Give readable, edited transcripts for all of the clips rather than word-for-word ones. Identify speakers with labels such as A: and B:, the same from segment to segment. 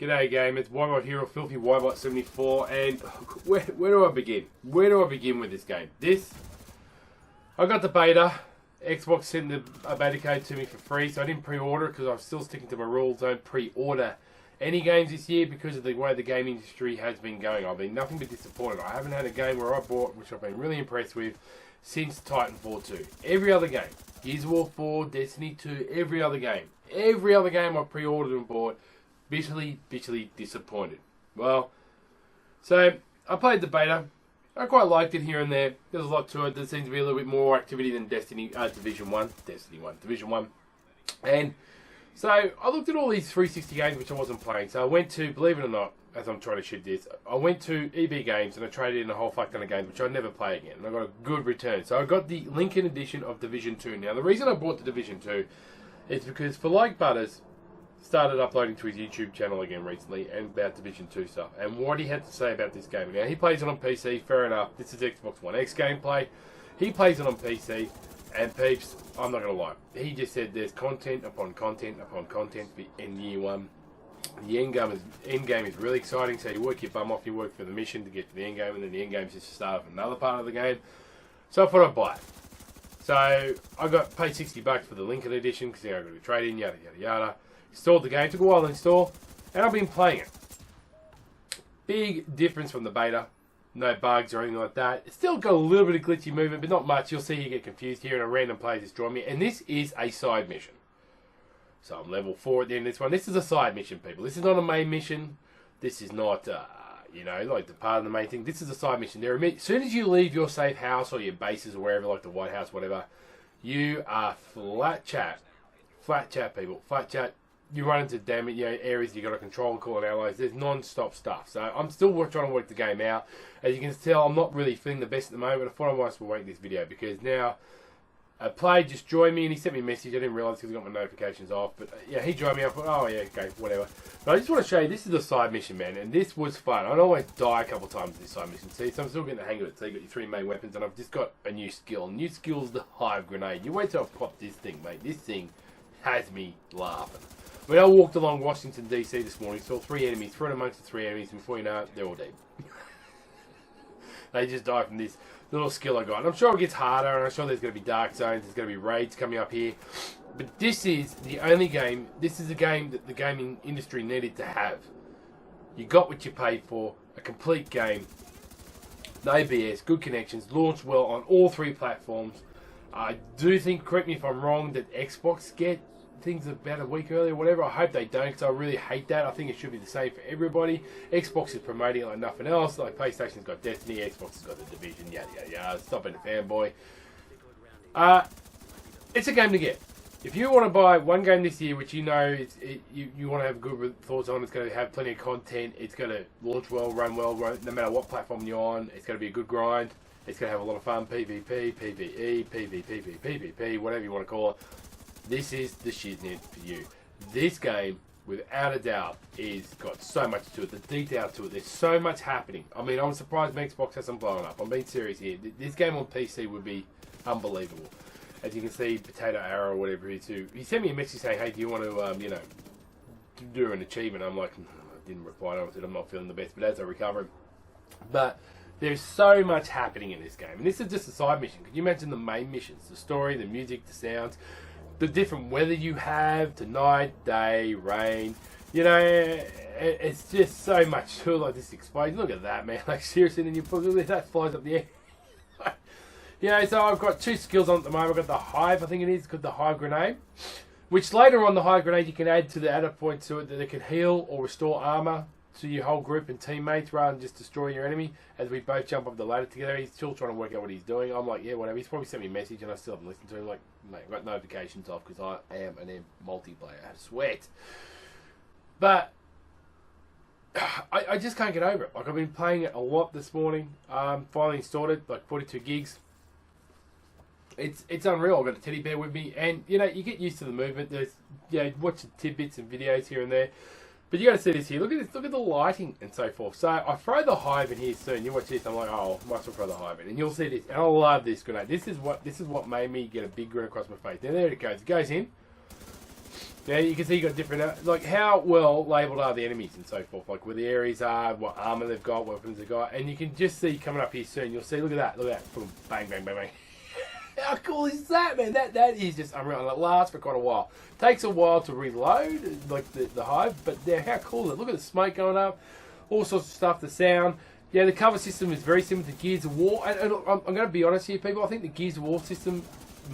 A: G'day gamers, Wybot here, or Filthy Wybot 74, and where do I begin? Where do I begin with this game? I got the beta. Xbox sent a beta code to me for free, so I didn't pre-order it because I'm still sticking to my rules. Don't pre-order any games this year because of the way the game industry has been going. I've been nothing but disappointed. I haven't had a game where I bought, which I've been really impressed with, since Titanfall 2. Every other game, Gears of War 4, Destiny 2, every other game I've pre-ordered and bought, bitterly disappointed. Well, so I played the beta. I quite liked it here and there. There's a lot to it. There seems to be a little bit more activity than Division 1. And so I looked at all these 360 games which I wasn't playing. So I went to, believe it or not, as I'm trying to shoot this, I went to EB Games and I traded in a whole fuck ton of games which I'd never play again. And I got a good return. So I got the Lincoln edition of Division 2. Now the reason I bought the Division 2 is because for like Butters started uploading to his YouTube channel again recently and about Division 2 stuff and what he had to say about this game. Now he plays it on PC, fair enough. This is Xbox One X gameplay. He plays it on PC and peeps, I'm not going to lie. He just said there's content upon content upon content in year one. The end game is really exciting, so you work your bum off, you work for the mission to get to the end game, and then the end game is just the start of another part of the game. So I thought I'd buy it. So I paid $60 for the Lincoln edition because I got to trade in, yada yada yada. Installed the game, took a while to install, and I've been playing it. Big difference from the beta. No bugs or anything like that. It's still got a little bit of glitchy movement, but not much. You'll see you get confused here, and a random player just joined me. And this is a side mission. So I'm level 4 at the end of this one. This is a side mission, people. This is not a main mission. This is not, like the part of the main thing. This is a side mission. As soon as you leave your safe house or your bases or wherever, like the White House, whatever, you are flat chat. Flat chat, people. Flat chat. You run into areas you got to control and call in allies. There's non-stop stuff. So I'm still trying to work the game out. As you can tell, I'm not really feeling the best at the moment. I thought I might as well make this video because now a player just joined me and he sent me a message. I didn't realise because I got my notifications off. But yeah, he joined me. I thought, oh yeah, okay, whatever. But I just want to show you, this is a side mission, man. And this was fun. I'd always die a couple times with this side mission. See, so I'm still getting the hang of it. So you got your 3 main weapons and I've just got a new skill. New skill's the hive grenade. You wait till I pop this thing, mate. This thing has me laughing. When I walked along Washington, D.C. this morning, saw 3 enemies, threw amongst the 3 enemies, and before you know it, they're all dead. They just died from this little skill I got. And I'm sure it gets harder, and I'm sure there's going to be dark zones, there's going to be raids coming up here. But this is the only game, this is a game that the gaming industry needed to have. You got what you paid for, a complete game, no BS, good connections, launched well on all 3 platforms. I do think, correct me if I'm wrong, that Xbox get things about a week earlier, whatever. I hope they don't, because I really hate that. I think it should be the same for everybody. Xbox is promoting it like nothing else. Like PlayStation's got Destiny, Xbox has got the Division, yada yada yada. Stop being a fanboy. It's a game to get. If you want to buy one game this year, which you know you want to have good thoughts on, it's going to have plenty of content. It's going to launch well, run well, no matter what platform you're on. It's going to be a good grind. It's going to have a lot of fun. PvP, PvE, PvP, whatever you want to call it. This is the shiznit for you. This game, without a doubt, is got so much to it. The detail to it. There's so much happening. I mean, I'm surprised my Xbox hasn't blown up. I'm being serious here. This game on PC would be unbelievable. As you can see, Potato Arrow or whatever he too. He sent me a message saying, "Hey, do you want to, do an achievement?" I'm like, I didn't reply. I said I'm not feeling the best, but as I recover, but there's so much happening in this game, and this is just a side mission. Can you imagine the main missions, the story, the music, the sounds? The different weather you have, tonight, day, rain, it's just so much to like this explosion. Look at that, man. Like, seriously, then that flies up the air. So I've got 2 skills on at the moment. I've got the hive, I think it is, called the hive grenade, which later on the hive grenade you can add to the added point to it that it can heal or restore armor to your whole group and teammates rather than just destroy your enemy. As we both jump up the ladder together, he's still trying to work out what he's doing. I'm like, yeah, whatever. He's probably sent me a message and I still haven't listened to him. Like, mate, I've got notifications off because I am an multiplayer. I sweat. But I just can't get over it. Like, I've been playing it a lot this morning. Finally installed it, like 42 gigs. It's unreal. I've got a teddy bear with me, and you get used to the movement. There's watching tidbits and videos here and there. But you got to see this here. Look at this. Look at the lighting and so forth. So I throw the hive in here soon. You watch this. I'm like, oh, might as well throw the hive in, and you'll see this. And I love this grenade. This is what made me get a big grin across my face. Now there it goes. It goes in. Yeah, you can see you got different, like how well labelled are the enemies and so forth, like where the areas are, what armour they've got, weapons they've got, and you can just see coming up here soon, you'll see, look at that, boom, bang, bang, bang, bang. How cool is that, man? That is just unreal, and it lasts for quite a while. Takes a while to reload, like the hive, but how cool is it? Look at the smoke going up, all sorts of stuff, the sound. Yeah, the cover system is very similar to Gears of War, and I'm going to be honest here, people, I think the Gears of War system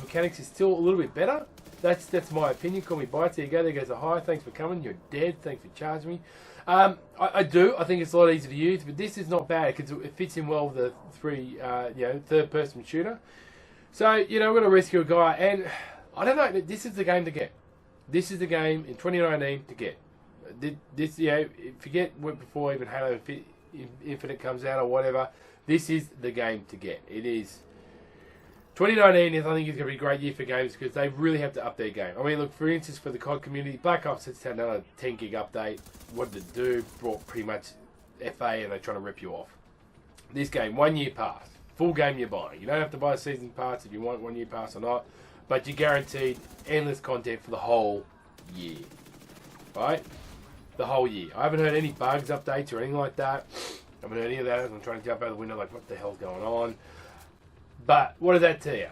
A: mechanics is still a little bit better. That's my opinion. Call me bites. There you go. There goes a hi. Thanks for coming. You're dead. Thanks for charging me. I think it's a lot easier to use, but this is not bad because it fits in well with the third-person shooter. So, we're going to rescue a guy, and I don't know. This is the game to get. This is the game in 2019 to get. This, forget what before even Halo Infinite comes out or whatever. This is the game to get. It is. 2019 I think is going to be a great year for games because they really have to up their game. I mean, look, for instance, for the COD community, Black Ops has had another 10 gig update. What did it do? Brought pretty much FA and they're trying to rip you off. This game, 1 year pass. Full game you're buying. You don't have to buy a season pass if you want 1 year pass or not, but you're guaranteed endless content for the whole year. Right? The whole year. I haven't heard any bugs, updates, or anything like that. I haven't heard any of that. I'm trying to jump out the window like, what the hell's going on? But what does that tell you?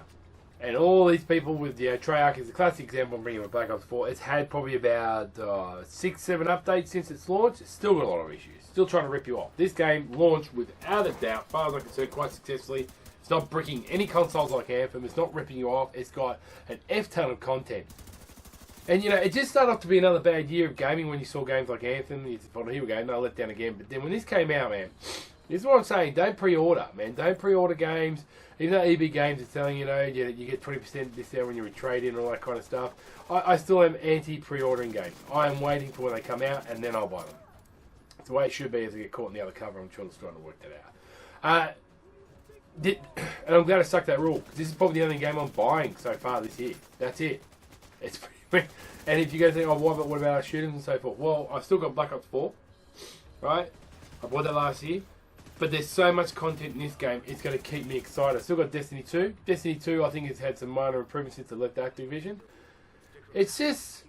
A: And all these people with Treyarch is a classic example. I'm bringing up Black Ops 4. It's had probably about 6-7 updates since its launch. It's still got a lot of issues. Still trying to rip you off. This game launched without a doubt, as far as I'm concerned, quite successfully. It's not bricking any consoles like Anthem. It's not ripping you off. It's got an F-ton of content. And, it just started off to be another bad year of gaming when you saw games like Anthem. You thought, here we go, no, let down again. But then when this came out, man, this is what I'm saying. Don't pre-order, man. Don't pre-order games. Even though EB Games is telling you get 20% discount when you trade in and all that kind of stuff, I still am anti-pre-ordering games. I am waiting for when they come out and then I'll buy them. It's the way it should be as I get caught in the other cover. I'm sure it's trying to work that out. And I'm glad I stuck that rule because this is probably the only game I'm buying so far this year. That's it. It's pretty. And if you go think, what about our shooters and so forth? Well, I've still got Black Ops 4, right? I bought that last year. But there's so much content in this game, it's going to keep me excited. I've still got Destiny 2. Destiny 2, I think, has had some minor improvements since it left Activision. It's just...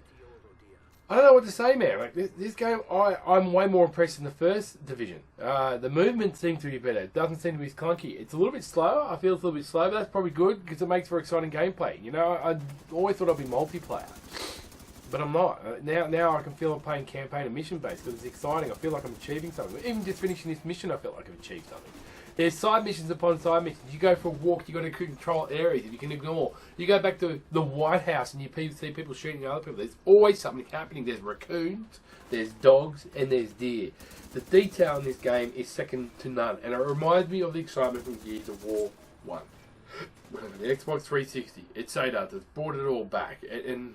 A: I don't know what to say, man. Like this game, I'm way more impressed than the first Division. The movement seems to be better. It doesn't seem to be as clunky. It's a little bit slower. I feel it's a little bit slow, but that's probably good because it makes for exciting gameplay. I always thought I'd be multiplayer. But I'm not. Now I can feel I'm playing campaign and mission based because it's exciting. I feel like I'm achieving something. Even just finishing this mission, I felt like I've achieved something. There's side missions upon side missions. You go for a walk, you got to control areas that you can ignore. You go back to the White House and you see people shooting other people. There's always something happening. There's raccoons, there's dogs, and there's deer. The detail in this game is second to none. And it reminds me of the excitement from Gears of War 1. The Xbox 360. It so does. It's brought it all back. And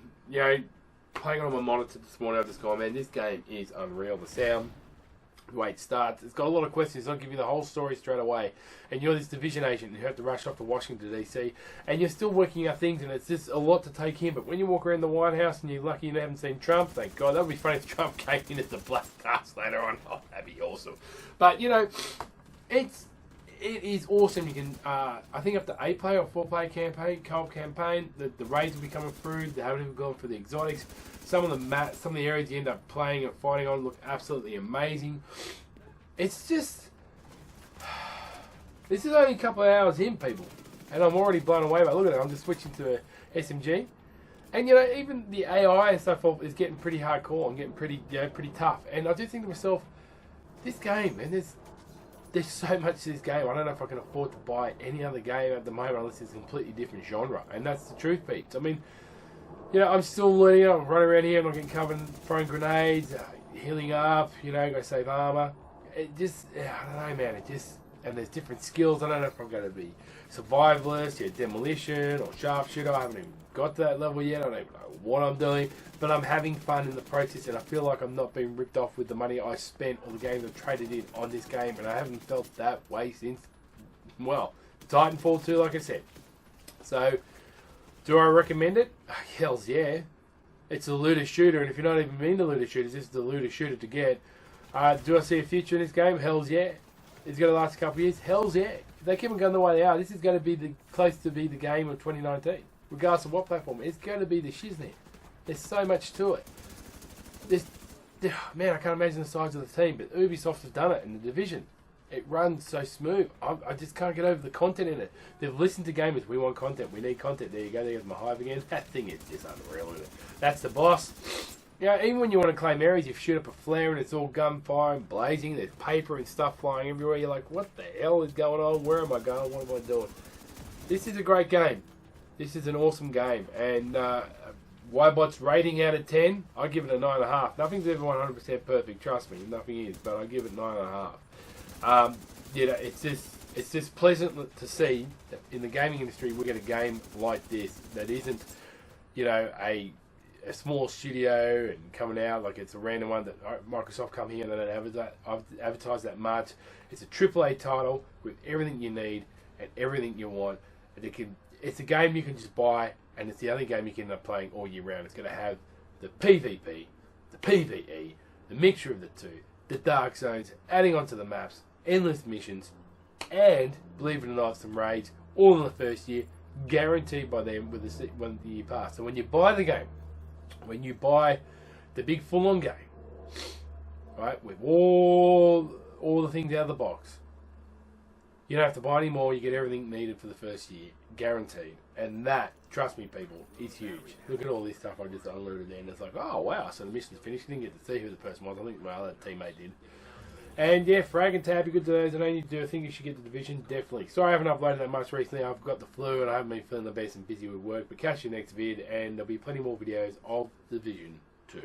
A: playing on my monitor this morning, I've just gone, man, this game is unreal. The sound, the way it starts, it's got a lot of questions. I'll give you the whole story straight away. And you're this division agent who have to rush off to Washington, D.C., and you're still working out things, and it's just a lot to take in. But when you walk around the White House and you're lucky you haven't seen Trump, thank God. That would be funny if Trump came in as the Black Cast later on. Oh, that'd be awesome. But, it is awesome. You can, I think, up to 8-player or 4-player campaign, co-op campaign. The raids will be coming through. They haven't even gone for the exotics. Some of the areas you end up playing and fighting on look absolutely amazing. It's just, this is only a couple of hours in, people, and I'm already blown away by it. Look at that. I'm just switching to SMG, and even the AI and stuff is getting pretty hardcore and getting pretty tough. And I do think to myself, this game, man, there's so much to this game. I don't know if I can afford to buy any other game at the moment unless it's a completely different genre. And that's the truth, peeps. I mean, I'm still learning. I'm running around here. I'm not getting covered, throwing grenades, healing up, go save armor. It just, I don't know, man. And there's different skills. I don't know if I'm going to be survivalist, demolition, or sharpshooter. I haven't even got to that level yet. I don't even know what I'm doing. But I'm having fun in the process, and I feel like I'm not being ripped off with the money I spent or the games I've traded in on this game, and I haven't felt that way since, Titanfall 2, like I said. So, do I recommend it? Hells yeah. It's a looter shooter, and if you're not even into looter shooters, this is the looter shooter to get. Do I see a future in this game? Hells yeah. It's going to last a couple of years? Hells yeah. If they keep on going the way they are, this is going to be close to be the game of 2019. Regardless of what platform, it's going to be the shiznit. There's so much to it. Man, I can't imagine the size of the team, but Ubisoft have done it in the Division. It runs so smooth. I just can't get over the content in it. They've listened to gamers. We want content. We need content. There you go. There's my hive again. That thing is just unreal, isn't it? That's the boss. You know, even when you want to claim areas, you shoot up a flare and it's all gunfire and blazing. There's paper and stuff flying everywhere. You're like, what the hell is going on? Where am I going? What am I doing? This is a great game. This is an awesome game. And Ybot's rating out of 10, I give it a 9.5. Nothing's ever 100% perfect. Trust me, nothing is. But I give it 9.5. You know, it's just pleasant to see that in the gaming industry we get a game like this that isn't, you know, a small studio and coming out like it's a random one that Microsoft come here and they don't advertise that much. It's a AAA title with everything you need and everything you want. It's a game you can just buy, and it's the only game you can end up playing all year round. It's going to have the PvP, the PvE, the mixture of the two, the dark zones, adding onto the maps, endless missions, and, believe it or not, some raids, all in the first year, guaranteed by them with the year pass. So when you buy the game, when you buy the big full-on game, right, with all the things out of the box, you don't have to buy any more. You get everything needed for the first year, guaranteed. And that, trust me, people, is huge. Look at all this stuff I just unloaded there, and it's like, oh wow, so the mission's finished. I didn't get to see who the person was. I think my other teammate did. And yeah, frag and tab, you good to those. I know you do. I think you should get the Division, definitely. Sorry I haven't uploaded that much recently. I've got the flu and I haven't been feeling the best and busy with work. But catch you next vid, and there'll be plenty more videos of Division 2.